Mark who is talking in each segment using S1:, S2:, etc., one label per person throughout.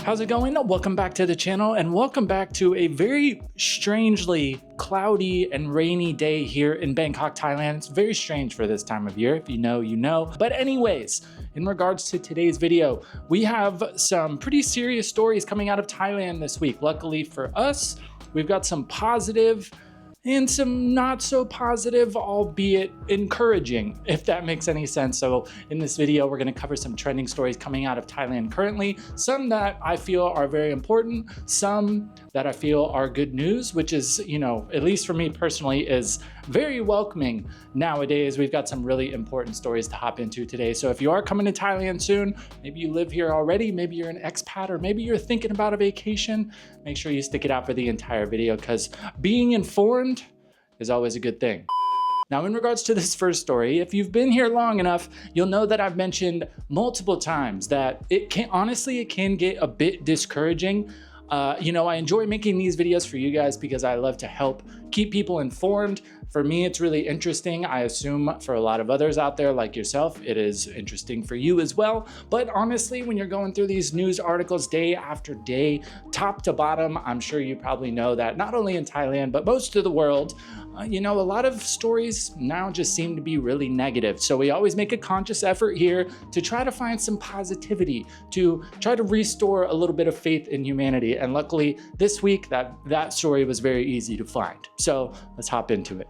S1: How's it going? Welcome back to the channel and welcome back to a very strangely cloudy and rainy day here in Bangkok, Thailand. It's very strange for this time of year. If you know, you know. But anyways, in regards to today's video, we have some pretty serious stories coming out of Thailand this week. Luckily for us, we've got some positive and some not so positive, albeit encouraging, if that makes any sense. So in this video, we're going to cover some trending stories coming out of Thailand currently, some that I feel are very important, some that I feel are good news, which is, you know, at least for me personally, is very welcoming nowadays. We've got some really important stories to hop into today. So if you are coming to Thailand soon, maybe you live here already, maybe you're an expat, or maybe you're thinking about a vacation, make sure you stick it out for the entire video because being informed is always a good thing. Now, in regards to this first story, if you've been here long enough, you'll know that I've mentioned multiple times that it can get a bit discouraging. You know, I enjoy making these videos for you guys because I love to help keep people informed. For me, it's really interesting. I assume for a lot of others out there like yourself, it is interesting for you as well. But honestly, when you're going through these news articles day after day, top to bottom, I'm sure you probably know that not only in Thailand, but most of the world, you know, a lot of stories now just seem to be really negative. So we always make a conscious effort here to try to find some positivity, to try to restore a little bit of faith in humanity. And luckily this week, that story was very easy to find. So let's hop into it.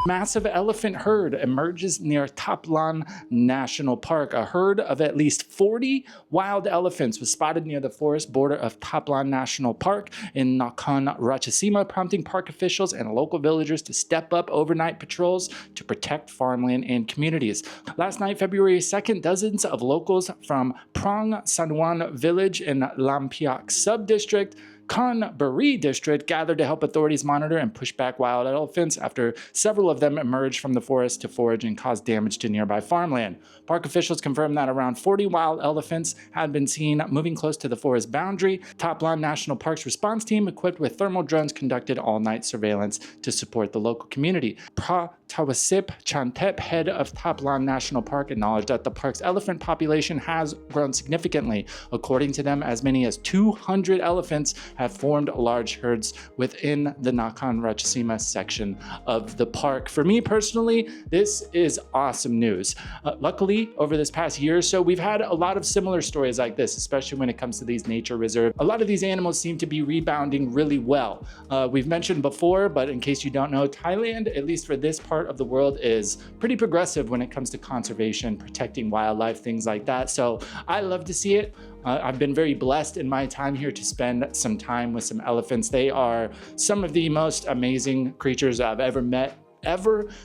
S1: Massive elephant herd emerges near Thaplan National Park. A herd of at least 40 wild elephants was spotted near the forest border of Thaplan National Park in Nakhon Ratchasima, prompting park officials and local villagers to step up overnight patrols to protect farmland and communities. Last night, February 2nd, dozens of locals from Prong Sanwan village in Lampiak sub-district Kanburi district gathered to help authorities monitor and push back wild elephants after several of them emerged from the forest to forage and cause damage to nearby farmland. Park officials confirmed that around 40 wild elephants had been seen moving close to the forest boundary. Thaplan National Park's response team, equipped with thermal drones, conducted all-night surveillance to support the local community. Tawasip Chantep, head of Thaplan National Park, acknowledged that the park's elephant population has grown significantly. According to them, as many as 200 elephants have formed large herds within the Nakhon Ratchasima section of the park. For me personally, this is awesome news. Luckily, over this past year or so, we've had a lot of similar stories like this, especially when it comes to these nature reserves. A lot of these animals seem to be rebounding really well. We've mentioned before, but in case you don't know, Thailand, at least for this part of the world, is pretty progressive when it comes to conservation, protecting wildlife, things like that. So I love to see it. I've been very blessed in my time here to spend some time with some elephants. They are some of the most amazing creatures I've ever met.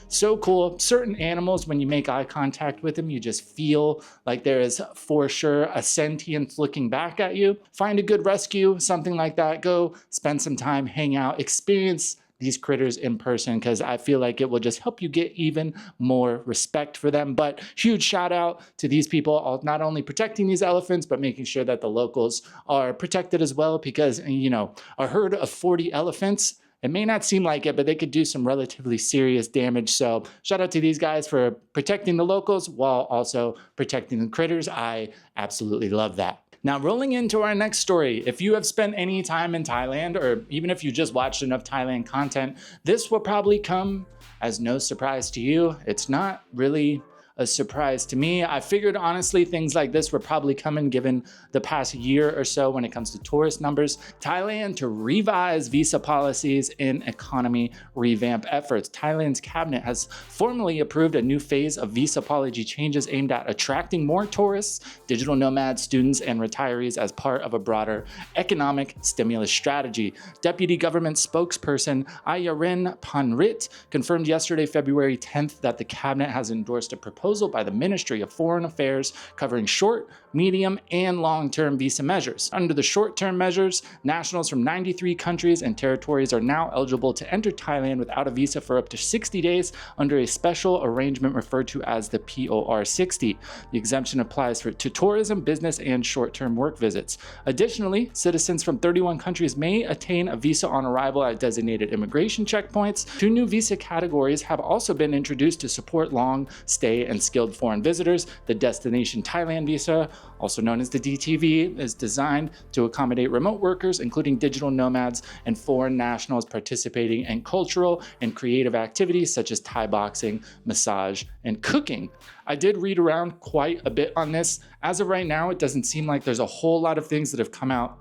S1: So cool. Certain animals, when you make eye contact with them, you just feel like there is for sure a sentience looking back at you. Find a good rescue, something like that. Go spend some time, hang out, experience these critters in person, because I feel like it will just help you get even more respect for them. But huge shout out to these people, not only protecting these elephants, but making sure that the locals are protected as well, because, you know, a herd of 40 elephants, it may not seem like it, but they could do some relatively serious damage. So shout out to these guys for protecting the locals while also protecting the critters. I absolutely love that. Now, rolling into our next story, if you have spent any time in Thailand, or even if you just watched enough Thailand content, this will probably come as no surprise to you. It's not really a surprise to me. I figured honestly things like this were probably coming given the past year or so when it comes to tourist numbers. Thailand to revise visa policies in economy revamp efforts. Thailand's cabinet has formally approved a new phase of visa policy changes aimed at attracting more tourists, digital nomads, students, and retirees as part of a broader economic stimulus strategy. Deputy government spokesperson Ayarin Panrit confirmed yesterday, February 10th, that the cabinet has endorsed a proposal by the Ministry of Foreign Affairs covering short, medium, and long-term visa measures. Under the short-term measures, nationals from 93 countries and territories are now eligible to enter Thailand without a visa for up to 60 days under a special arrangement referred to as the POR 60. The exemption applies to tourism, business, and short-term work visits. Additionally, citizens from 31 countries may attain a visa on arrival at designated immigration checkpoints. Two new visa categories have also been introduced to support long stay and and skilled foreign visitors. The Destination Thailand visa, also known as the DTV, is designed to accommodate remote workers, including digital nomads and foreign nationals participating in cultural and creative activities such as Thai boxing, massage, and cooking. I did read around quite a bit on this. As of right now, it doesn't seem like there's a whole lot of things that have come out,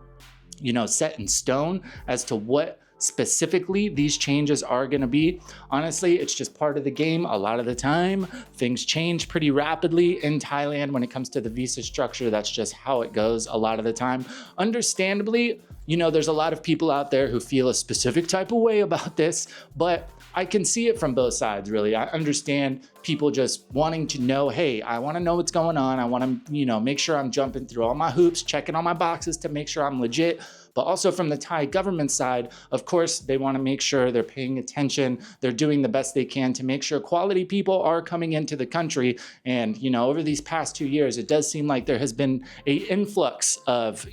S1: set in stone as to what specifically these changes are going to be. Honestly, it's just part of the game. A lot of the time, things change pretty rapidly in Thailand when it comes to the visa structure. That's just how it goes a lot of the time. Understandably, there's a lot of people out there who feel a specific type of way about this, but I can see it from both sides, really. I understand people just wanting to know, hey, I want to know what's going on. I want to, make sure I'm jumping through all my hoops, checking all my boxes to make sure I'm legit. But also from the Thai government side, of course, they want to make sure they're paying attention. They're doing the best they can to make sure quality people are coming into the country. And, over these past 2 years, it does seem like there has been an influx of,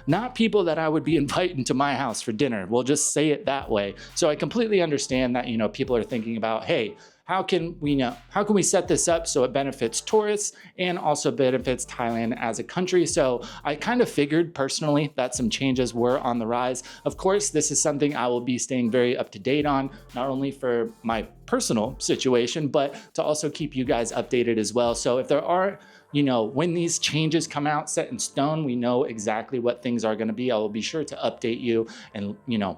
S1: not people that I would be inviting to my house for dinner. We'll just say it that way. So I completely understand that, people are thinking about, hey, how can we set this up so it benefits tourists and also benefits Thailand as a country? So I kind of figured personally that some changes were on the rise. Of course, this is something I will be staying very up to date on, not only for my personal situation, but to also keep you guys updated as well. So if there are, when these changes come out set in stone, we know exactly what things are going to be. I will be sure to update you and,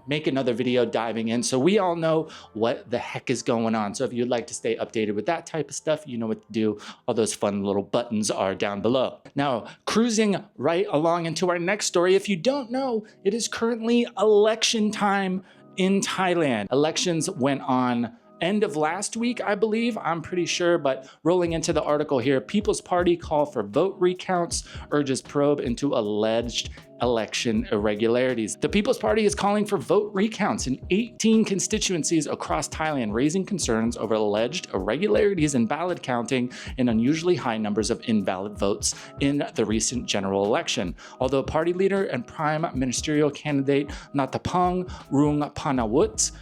S1: make another video diving in so we all know what the heck is going on. So if you'd like to stay updated with that type of stuff, you know what to do. All those fun little buttons are down below. Now, cruising right along into our next story. If you don't know, it is currently election time in Thailand. Elections went on end of last week, I believe, I'm pretty sure, but rolling into the article here, People's Party call for vote recounts, urges probe into alleged election irregularities. The People's Party is calling for vote recounts in 18 constituencies across Thailand, raising concerns over alleged irregularities in ballot counting and unusually high numbers of invalid votes in the recent general election. Although party leader and prime ministerial candidate Natapong Rungpanawut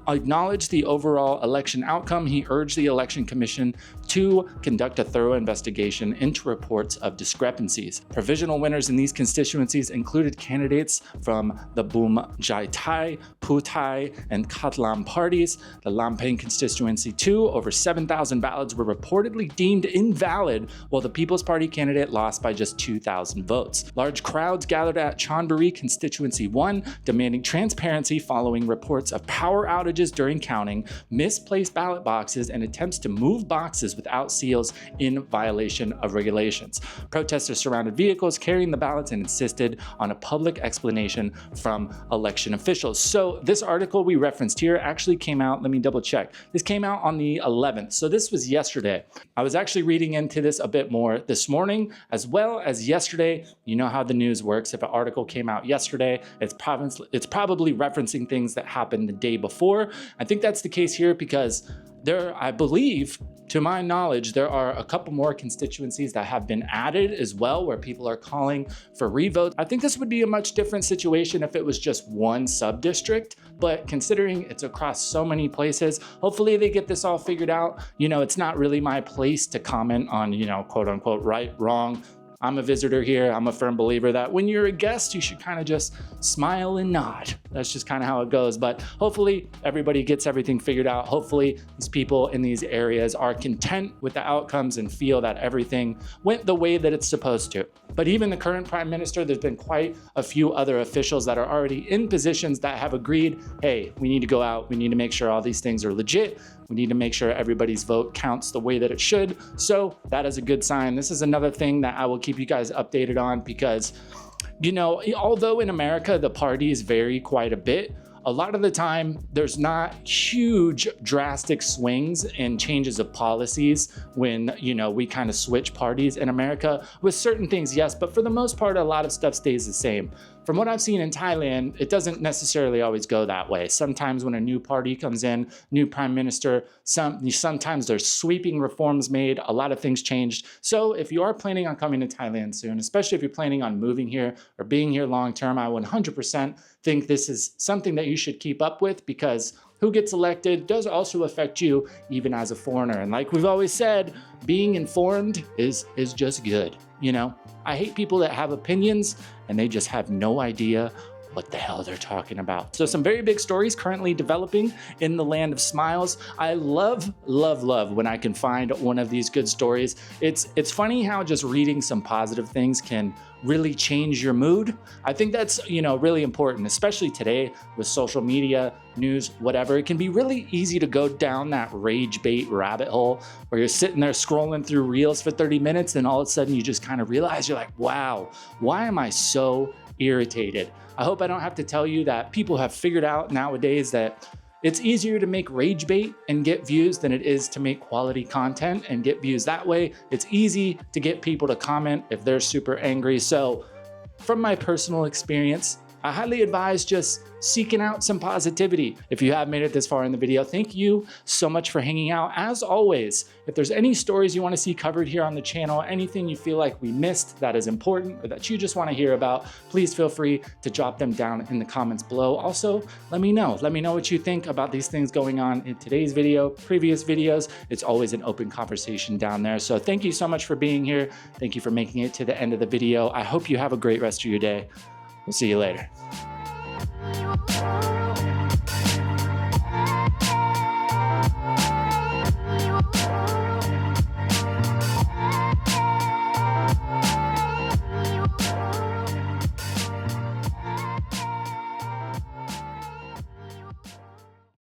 S1: acknowledged the overall election outcome, he urged the Election Commission to conduct a thorough investigation into reports of discrepancies. Provisional winners in these constituencies included candidates from the Boom Jai Thai, Puthai, and Katlam parties. The Lampang constituency 2, over 7,000 ballots were reportedly deemed invalid, while the People's Party candidate lost by just 2,000 votes. Large crowds gathered at Chonburi constituency 1, demanding transparency following reports of power outages during counting, misplaced ballot boxes, and attempts to move boxes without seals in violation of regulations. Protesters surrounded vehicles carrying the ballots and insisted on a public explanation from election officials. So this article we referenced here actually came out, let me double check. This came out on the 11th. So this was yesterday. I was actually reading into this a bit more this morning as well as yesterday. You know how the news works. If an article came out yesterday, it's probably referencing things that happened the day before. I think that's the case here because I believe, to my knowledge, there are a couple more constituencies that have been added as well where people are calling for revotes. I think this would be a much different situation if it was just one sub-district, but considering it's across so many places, hopefully they get this all figured out. It's not really my place to comment on, quote unquote, right, wrong. I'm a visitor here. I'm a firm believer that when you're a guest, you should kind of just smile and nod. That's just kind of how it goes. But hopefully everybody gets everything figured out. Hopefully these people in these areas are content with the outcomes and feel that everything went the way that it's supposed to. But even the current prime minister, there's been quite a few other officials that are already in positions that have agreed, hey, we need to go out. We need to make sure all these things are legit. We need to make sure everybody's vote counts the way that it should. So that is a good sign. This is another thing that I will keep you guys updated on because, although in America the parties vary quite a bit, a lot of the time there's not huge drastic swings and changes of policies when, we kind of switch parties in America. With certain things, yes, but for the most part, a lot of stuff stays the same. From what I've seen in Thailand, it doesn't necessarily always go that way. Sometimes when a new party comes in, new prime minister, sometimes there's sweeping reforms made, a lot of things changed. So if you are planning on coming to Thailand soon, especially if you're planning on moving here or being here long term, I 100% think this is something that you should keep up with because who gets elected does also affect you even as a foreigner. And like we've always said, being informed is just good, you know? I hate people that have opinions and they just have no idea what the hell they're talking about. So some very big stories currently developing in the land of smiles. I love when I can find one of these good stories. It's funny how just reading some positive things can really change your mood. I think that's, you know, really important, especially today with social media, news, whatever. It can be really easy to go down that rage bait rabbit hole where you're sitting there scrolling through reels for 30 minutes and all of a sudden you just kind of realize you're like, wow, why am I so irritated? I hope I don't have to tell you that people have figured out nowadays that it's easier to make rage bait and get views than it is to make quality content and get views that way. It's easy to get people to comment if they're super angry. So from my personal experience, I highly advise just seeking out some positivity. If you have made it this far in the video, thank you so much for hanging out. As always, if there's any stories you want to see covered here on the channel, anything you feel like we missed that is important or that you just want to hear about, please feel free to drop them down in the comments below. Also, let me know what you think about these things going on in today's video, previous videos. It's always an open conversation down there. So thank you so much for being here. Thank you for making it to the end of the video. I hope you have a great rest of your day. We'll see you later.